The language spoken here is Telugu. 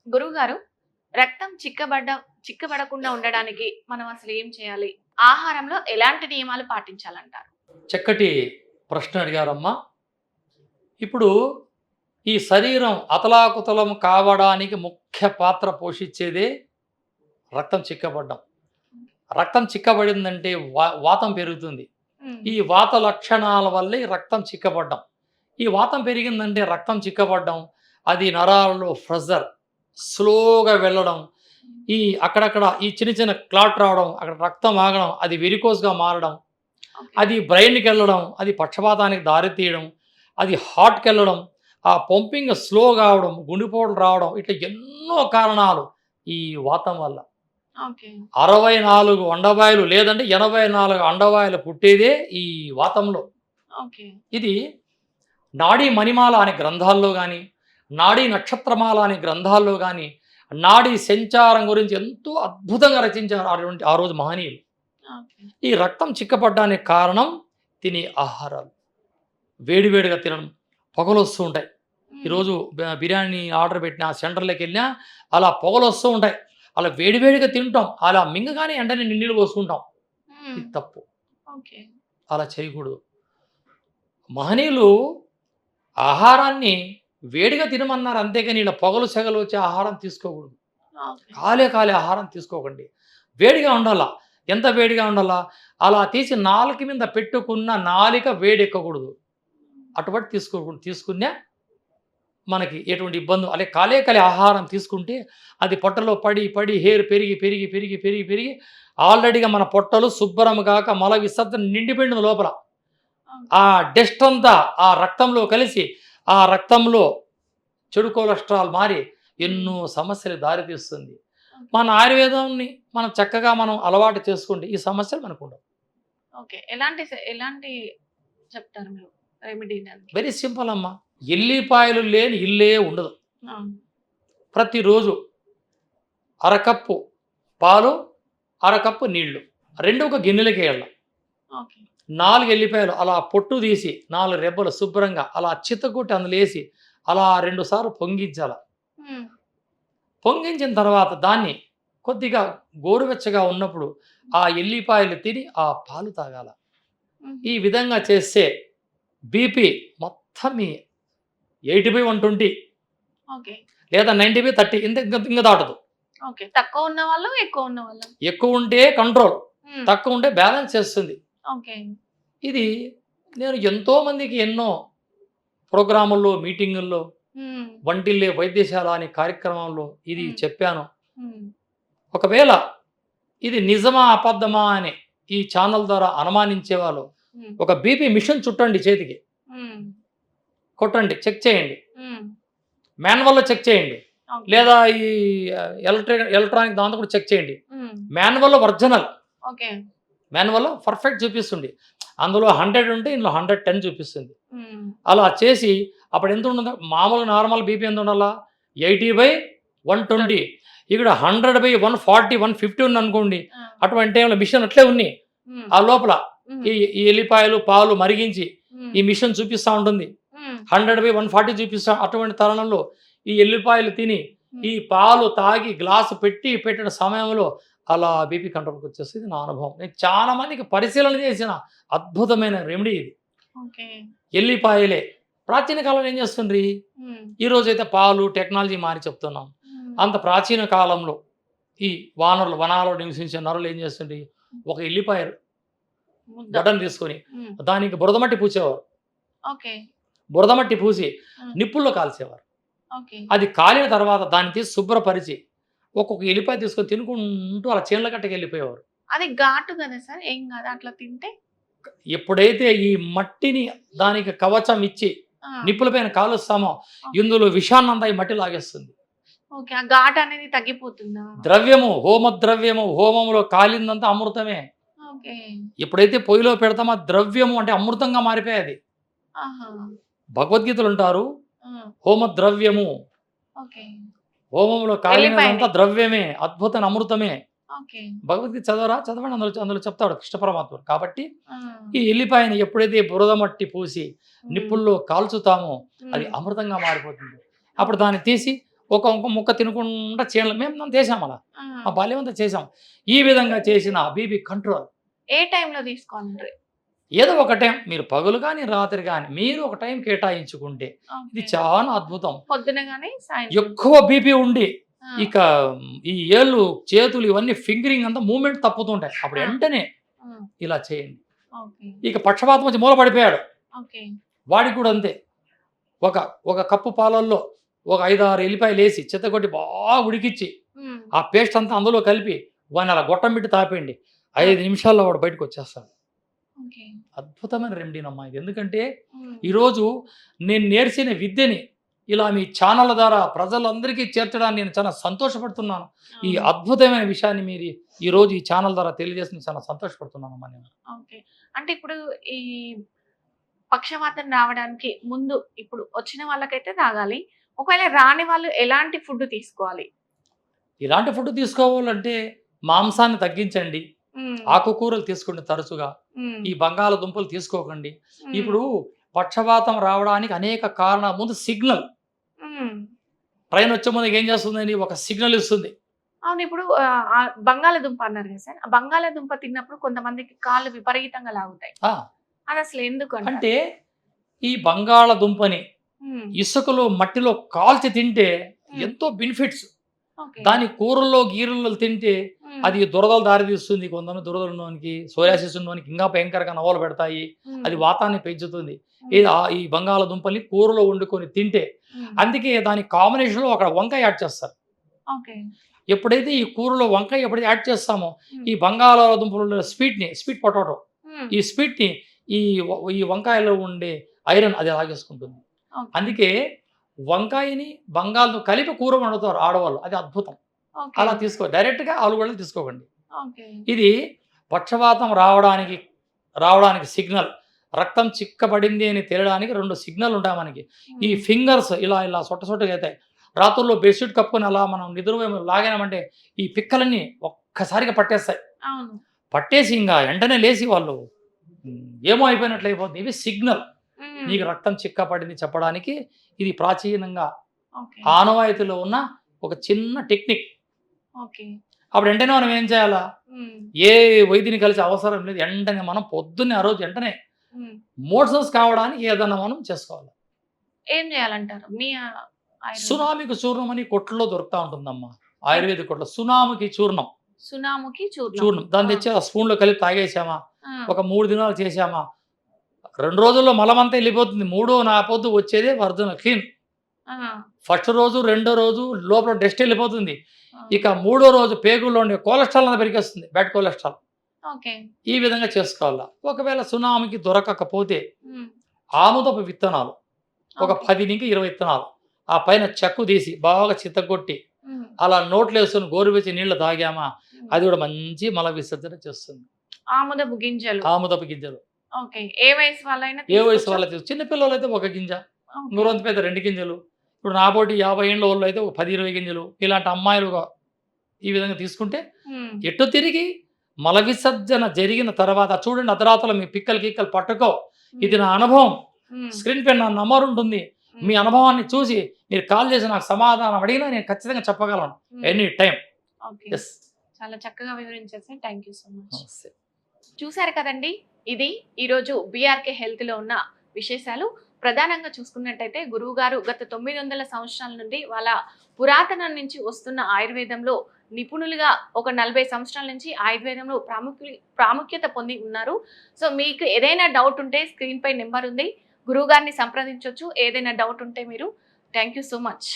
గురువుగారు, రక్తం చిక్కబడకుండా ఉండడానికి మనం అసలు ఏం చేయాలి? ఆహారంలో ఎలాంటి నియమాలు పాటించాలంటారు? చక్కటి ప్రశ్న అడిగారమ్మా. ఇప్పుడు ఈ శరీరం అతలాకుతలం కావడానికి ముఖ్య పాత్ర పోషించేదే రక్తం చిక్కబడ్డం. రక్తం చిక్కబడిందంటే వాతం పెరుగుతుంది. హ్మ్. ఈ వాత లక్షణాల వల్లే రక్తం చిక్కబడ్డం. ఈ వాతం పెరిగిందంటే రక్తం చిక్కబడ్డం, అది నరాలలో ప్రెషర్ స్లోగా వెళ్ళడం, ఈ అక్కడక్కడ ఈ చిన్న చిన్న క్లాట్ రావడం, అక్కడ రక్తం ఆగడం, అది వెరికోస్‌గా మారడం, ఓకే. అది బ్రెయిన్‌కెళ్ళడం, అది పక్షపాతానికి దారితీయడం, అది హార్ట్‌కెళ్ళడం, ఆ పంపింగ్ స్లో కావడం, గుండెపోటులు రావడం, ఇట్లా ఎన్నో కారణాలు ఈ వాతం వల్ల. ఓకే. 64 అండవాయులు లేదంటే 84 అండవాయులు పుట్టేదే ఈ వాతంలో. ఓకే. ఇది నాడీ మణిమాల అనే గ్రంథాల్లో గాని, నాడీ నక్షత్రమాల అనే గ్రంథాల్లో గాని, నాడీ సంచారం గురించి ఎంతో అద్భుతంగా రచించారు ఆ రోజు మహనీయులు. ఓకే. ఈ రక్తం చిక్కపడ్డానికి కారణం తినే ఆహారాలు. వేడి వేడిగా తినడం, పొగలొస్తూ ఉంటాయి. హ్మ్. ఈరోజు బిర్యానీ ఆర్డర్ పెట్టినా, సెంటర్‌లోకెళ్ళినా అలా పొగలొస్తూ ఉంటాయి. అలా వేడి వేడిగా తింటాం. అలా మింగగానే వెంటనే నీళ్ళు పోసుకుంటాం. హ్మ్. ఇది తప్పు. ఓకే. అలా చేయకూడదు. మహనీయులు ఆహారాన్ని వేడిగా తినమన్నారు అంతేగాని ఇలా పొగలు సెగలు వచ్చే ఆహారం తీసుకోకూడదు. ఓకే. కాలే కాలే ఆహారం తీసుకోకండి. వేడిగా ఉండాలా. ఎంత వేడిగా ఉండాలా? అలా తీసి నాలుక మీద పెట్టుకున్న నాలిక వేడెక్కకూడదు. అటువంటి తీసుకోకూడదు. తీసుకున్నా మనకి ఎటువంటి ఇబ్బంది అలే కాలే కాలే ఆహారం తీసుకుంటే అది పొట్టలో పడి పడి హెయిర్ పెరిగి పెరిగి పెరిగి పెరిగి పెరిగి ఆల్రెడీగా మన పొట్టలు శుభ్రం కాక మల విసర్జన నిండిపోయింది లోపల. ఓకే. ఆ డస్ట్ అంతా ఆ రక్తంలో కలిసి ఆ రక్తంలో చెడు కొలెస్ట్రాల్ మారి ఎన్నో సమస్యలు దారితీస్తుంది. మన ఆయుర్వేదాన్ని మనం చక్కగా మనం అలవాటు చేసుకుంటే ఈ సమస్యలు మనకుండవు. ఓకే. ఎలాంటి చెప్తారు మీరు రెమెడీ దానికి? వెరీ సింపుల్ అమ్మా. ఎల్లిపాయలు లేని ఇల్లే ఉండదు. అవును. ప్రతిరోజు అరకప్పు పాలు, అరకప్పు నీళ్లు 2 ఒక గిన్నెలకేయాల. ఓకే. 4 ఎల్లిపాయలు అలా పొట్టు తీసి 4 రెబ్బలు శుభ్రంగా అలా చితకొట్టి అందులో ఏసి అలా 2 సార్లు పొంగించాల. హ్మ్. పొంగించిన తర్వాత దాన్ని కొద్దిగా గోరువెచ్చగా ఉన్నప్పుడు ఆ ఎల్లిపాయలు తిని ఆ పాలు తాగాల. హుహు. ఈ విధంగా చేస్తే బీపీ మొత్తం మీ 80/120 ఓకే. లేదా 90/30 ఇంక దాటదు. ఓకే. తక్కువ ఉన్నవాళ్ళు, ఎక్కువ ఉన్నవాళ్ళా? ఎక్కువ ఉంటే కంట్రోల్, హ్మ్. తక్కువ ఉంటే బ్యాలెన్స్ చేస్తుంది. ఓకే. ఇది నేను ఎంతోమందికి ఎన్నో ప్రోగ్రాముల్లో, మీటింగుల్లో, హ్మ్. వంటిల్లే వైద్యశాల అనే కార్యక్రమంలో ఇది హ్మ్. చెప్పాను. హ్మ్. ఒకవేళ ఇది నిజమా? అబద్ధమా? అని ఈ ఛానల్ ద్వారా అనుమానించేవాళ్ళు హ్మ్. ఒక బీపీ మిషన్ చుట్టండి చేతికి. హ్మ్. కొట్టండి. చెక్ చేయండి. హ్మ్. మాన్యువల్‌లో చెక్ చేయండి. ఓకే. లేదా ఈ ఎలక్ట్రానిక్ దాంతో కూడా చెక్ చేయండి. హ్మ్. మాన్యువల్‌లో ఒరిజినల్. ఓకే. మాన్యువల్‌లో పర్ఫెక్ట్ చూపిస్తుంది. అందులో 100 ఉంటే ఇందులో 110 చూపిస్తుంది. హ్మ్. అలా చేసి అప్పుడు ఎంత ఉంటుందో మామూలుగా నార్మల్ బీపీ ఎంత ఉండాలా? 80/120. ఇక్కడ 100/140, 150 ఉందనుకోండి. ఆ! అటువంటి టైంలో మిషన్ అట్లే ఉన్నాయి. హ్మ్. ఆ లోపల హ్మ్. ఈ ఈ ఎల్లిపాయలు, పాలు మరిగించి హ్మ్. ఈ మిషన్ చూపిస్తా ఉంటుంది. హ్మ్. 100/140 చూపిస్తా అటువంటి తరుణంలో ఈ ఎల్లిపాయలు తిని, హ్మ్. ఈ పాలు తాగి గ్లాసు పెట్టిన సమయంలో అలా బీపీ కంట్రోల్‌కి వచ్చేస్తది. ఇది నా అనుభవం. నేను చాలా మందికి పరిశీలన చేసిన అద్భుతమైన రెమెడీ ఇది. ఓకే. ఎల్లిపాయలే. ప్రాచీన కాలంలో ఏం చేస్తుండ్రి? హ్మ్. ఈ రోజైతే పాలు, టెక్నాలజీ మారి చెప్తున్నాం. హ్మ్. అంత ప్రాచీన కాలంలో ఈ వనాల్లో నివసించే నరులు ఏం చేస్తుండ్రి? ఒక ఎల్లిపాయ ముద్ద. గడ్డను తీసుకొని హ్మ్. దానికి బురదమట్టి పూసేవారు. ఓకే. బురదమట్టి పూసి హ్మ్. నిప్పుల్లో కాల్చేవారు. ఓకే. అది కాలిన తర్వాత దాన్ని తీసి శుభ్రపరిచి ఒక్కొక్క ఎల్లిపాయ తీసుకొని తినుకుంటూ అలా చేన్ల కట్టకెళ్ళిపోయేవారు. అది ఘాటు గదా సార్! ఏం గాదా అట్లా తింటే? ఎప్పుడైతే ఈ మట్టిని దానికి కవచం ఇచ్చి ఆ! నిప్పుల పైన కాలుస్తామో ఓకే. ఇందులో విషాన్నంతా ఈ మట్టి లాగేస్తుంది. ఓకే. ఆ ఘాటు అనేది తగ్గిపోతుందా? ద్రవ్యము, హోమ ద్రవ్యము, హోమంలో కాలిందంతా అమృతమే. ఓకే. ఎప్పుడైతే పొయ్యిలో పెడతామో ఆ ద్రవ్యము అంటే అమృతంగా మారిపోయేది. ఆహా! భగవద్గీతలో అంటారు, ఆ! హోమ ద్రవ్యము. ఓకే. హోమంలో కాలినదంతా ఎల్లిపాయని. ద్రవ్యమే, అద్భుతమైన అమృతమే. ఓకే. భగవద్గీత చదవరా? చదవండి. అందులో చెప్తాడు కృష్ణ పరమాత్ముడు. కాబట్టి ఆ! ఈ ఎల్లిపాయని ఎప్పుడైతే బురద పూసి హ్మ్. నిప్పుల్లో కాల్చుతామో అది హ్మ్. అమృతంగా మారిపోతుంది. అప్పుడు ఓకే. దాన్ని తీసి ఒక ముక్క తినకుండా చేయడం మేము చేసాం అలా. ఆ. మా బాల్యం అంతా చేసాం. ఈ విధంగా చేసిన బీపీ కంట్రోల్. ఏ టైంలో తీసుకోవాలి? ఏదో ఒక టైం మీరు పగలు కానీ రాత్రి కానీ మీరు ఒక టైం కేటాయించుకుంటే ఇది చాలా అద్భుతం. పొద్దున గానీ సాయంత్రం. ఎక్కువ బీపీ ఉండి ఆ. ఇక ఈ ఏళ్ళు చేతులు ఇవన్నీ ఫింగరింగ్ అంతా మూమెంట్ తప్పుతుంటాయి. అప్పుడు ఆ. వెంటనే ఆ. ఇలా చేయండి. ఓకే. ఇక పక్షపాతం వచ్చి మూల పడిపోయాడు, ఓకే. వాడికి కూడా అంతే. ఒక కప్పు పాలల్లో ఒక 5-6 ఎల్లిపాయలు వేసి చిత్తకొట్టి బాగా ఉడికిచ్చి ఉమ్. ఆ పేస్ట్ అంతా అందులో కలిపి వాడిని అలా గొట్టం పెట్టి తాపేయండి. 5 నిమిషాల్లో వాడు బయటకు వచ్చేస్తాడు. ఓకే. అద్భుతమైన రెమెడీనమ్మా ఇది. ఎందుకంటే ఉమ్. ఈరోజు నేను నేర్చిన విద్యని ఇలా మీ ఛానళ్ళ ద్వారా ప్రజలందరికీ చేర్చడానికి నేను చాలా సంతోషపడుతున్నాను. ఈ అవును. అద్భుతమైన విషయాన్ని మీరు ఈరోజు ఈ ఛానల్ ద్వారా తెలియజేసి చాలా సంతోషపడుతున్నానమ్మా నేను. ఓకే. అంటే ఇప్పుడు ఈ పక్షవాతం రావడానికి ముందు ఇప్పుడు వచ్చిన వాళ్ళకైతే తాగాలి. ఒకవేళ రాని వాళ్ళు ఎలాంటి ఫుడ్ తీసుకోవాలి? ఇలాంటి ఫుడ్ తీసుకోవాలంటే మాంసాన్ని తగ్గించండి, ఉమ్. ఆకుకూరలు తీసుకోండి తరచుగా, ఉమ్. ఈ బంగాళదుంపలు తీసుకోకండి. ఉమ్. ఇప్పుడు పక్షవాతం రావడానికి అనేక కారణాలు. ముందు సిగ్నల్, ఉమ్. ట్రైన్ వచ్చే ముందు ఏం చేస్తుందండి, ఒక సిగ్నల్ ఇస్తుంది. అవును. ఇప్పుడు ఆ బంగాళదుంప అన్నారు కదా సార్. ఆ బంగాళదుంప తిన్నప్పుడు కొంతమందికి కాళ్ళు విపరీతంగా లాగుతాయి. ఆ, అది అసలు ఎందుకు అంటారు? అంటే ఈ బంగాళదుంపని ఉమ్. ఇసుకలో మట్టిలో కాల్చి తింటే ఉమ్. ఎంతో బెనిఫిట్స్. ఓకే. దాని కూరల్లో గీరల్లో తింటే ఉమ్. అది దురదలు దారితీస్తుంది. కొంతమంది దురదలు ఉన్నవానికి, సోరియాసిస్ ఉన్నవానికి ఇంకా భయంకరంగా నవ్వులు పెడతాయి. ఉమ్. అది వాతాన్ని పెంచుతుంది. ఉమ్. ఈ బంగాళదుంపల్ని కూరలో వండుకొని తింటే, ఉమ్. అందుకే దాని కాంబినేషన్లో అక్కడ వంకాయ యాడ్ చేస్తారు. ఓకే. ఎప్పుడైతే ఈ కూరలో వంకాయ ఎప్పుడైతే యాడ్ చేస్తామో ఉమ్. ఈ బంగాళదుంపల స్వీట్ పొటాటో, ఉమ్. ఈ స్వీట్ని ఈ వంకాయలో ఉండే ఐరన్ అది లాగేసుకుంటుంది. ఓకే. అందుకే వంకాయని బంగాళదుంప కలిపి కూర వండుతారు ఆడవాళ్ళు. అది అద్భుతం. ఓకే. అలా డైరెక్ట్గా ఆలుగడ్డలు తీసుకోకండి. ఓకే. ఇది పక్షవాతం రావడానికి సిగ్నల్. రక్తం చిక్కబడింది అని తేలడానికి 2 సిగ్నల్ ఉంటాయి మనకి. ఈ ఉమ్. ఫింగర్స్ ఇలా సొట్టగా అవుతాయి. రాత్రుల్లో బెడ్షీట్ కప్పుకొని అలా మనం నిద్రపోయి లాగామంటే ఈ పిక్కలన్నీ ఒక్కసారిగా పట్టేస్తాయి. అవును. పట్టేసి ఇంకా వెంటనే లేచి వాళ్ళు ఏమో అయిపోయినట్లు అయిపోతుంది. ఇవి సిగ్నల్, ఉమ్. నీకు రక్తం చిక్కపడింది చెప్పడానికి. ఇది ప్రాచీనంగా ఓకే. ఆనవాయితీలో ఉన్న ఒక చిన్న టెక్నిక్. ఓకే. అప్పుడు వెంటనే మనం ఏం చేయాలా, ఉమ్. ఏ వైద్యుని కలిసి అవసరం లేదు. వెంటనే మనం పొద్దున్నే ఆ రోజు వెంటనే ఉమ్. మోషన్స్ కావడానికి ఏదన్నా మనం చేసుకోవాలి. ఏం చేయాలంటారు మీ ఆయుర్వేద? సునామికి చూర్ణం అని కొట్లో దొరుకుతూ ఉంటుందమ్మా, ఆయుర్వేదిక్ కొట్లో. సునామికి చూర్ణం సునాముకి చూర్ణం. దాన్ని తెచ్చి ఆ స్పూన్లో కలిపి తాగేసామా, ఆ. ఒక 3 దినాలు చేసామా, 2 రోజుల్లో మలమంతా వెళ్ళిపోతుంది. 3వ వచ్చేదే ఒరిజినల్ క్లీన్. ఆ. ఫస్ట్ రోజు, 2వ రోజు లోపల డస్ట్ వెళ్ళిపోతుంది. ఆ. ఇక 3వ రోజు పేగుల్లో ఉండే కొలెస్ట్రాల్ అంతా పెరిగేస్తుంది, బ్యాడ్ కొలెస్ట్రాల్. ఓకే. ఈ విధంగా చేసుకోవాలా. ఒకవేళ సునామికి దొరకకపోతే ఉమ్. ఆముదపు విత్తనాలు ఒక ఓకే. 10 నుంచి 20 విత్తనాలు ఆ పైన చెక్కు తీసి బాగా చితగొట్టి ఉమ్. అలా నోట్లో వేసుకొని గోరువెచ్చి నీళ్లు తాగామా, ఉమ్. అది కూడా మంచి మల విసర్జన చేస్తుంది. ఆముదపు గింజలు. ఆముదపు గింజలు ఓకే. ఏ వయసు వాళ్ళైనా ఏ వయసు తీసుకోవచ్చా? వాళ్ళకి, చిన్నపిల్లలు అయితే 1 గింజ, ఓకే. నూరంత పెద్ద 2 గింజలు. ఇప్పుడు నాబోటి 50 ఏళ్ళ వాళ్ళు అయితే ఒక 10-20 గింజలు. ఇలాంటి అమ్మాయిలు ఈ విధంగా తీసుకుంటే ఉమ్. ఎటు తిరిగి మల విసర్జన జరిగిన తర్వాత చూడండి, అర్ధరాత్రులు మీ పిక్కలు పట్టుకో. ఇది నా అనుభవం. ఉమ్. స్క్రీన్ పైన నా నంబర్ ఉంటుంది. మీ ఉమ్. అనుభవాన్ని చూసి మీరు కాల్ చేసి నాకు సమాధానం అడిగినా నేను ఖచ్చితంగా చెప్పగలను um. Any time. Okay. Yes. చాలా చక్కగా వివరించేసి థ్యాంక్ యూ సో మచ్. చూశారు కదండి, ఇది ఈరోజు బీఆర్కే హెల్త్లో ఉన్న విశేషాలు. ప్రధానంగా చూసుకున్నట్టయితే గురువుగారు గత 900 సంవత్సరాల నుండి వాళ్ళ పురాతనం నుంచి వస్తున్న ఆయుర్వేదంలో నిపుణులుగా ఒక 40 సంవత్సరాల నుంచి ఆయుర్వేదంలో ప్రాముఖ్యత పొంది ఉన్నారు. సో మీకు ఏదైనా డౌట్ ఉంటే స్క్రీన్ పై నెంబర్ ఉంది, గురువుగారిని సంప్రదించవచ్చు. ఏదైనా డౌట్ ఉంటే మీరు. Thank you so much.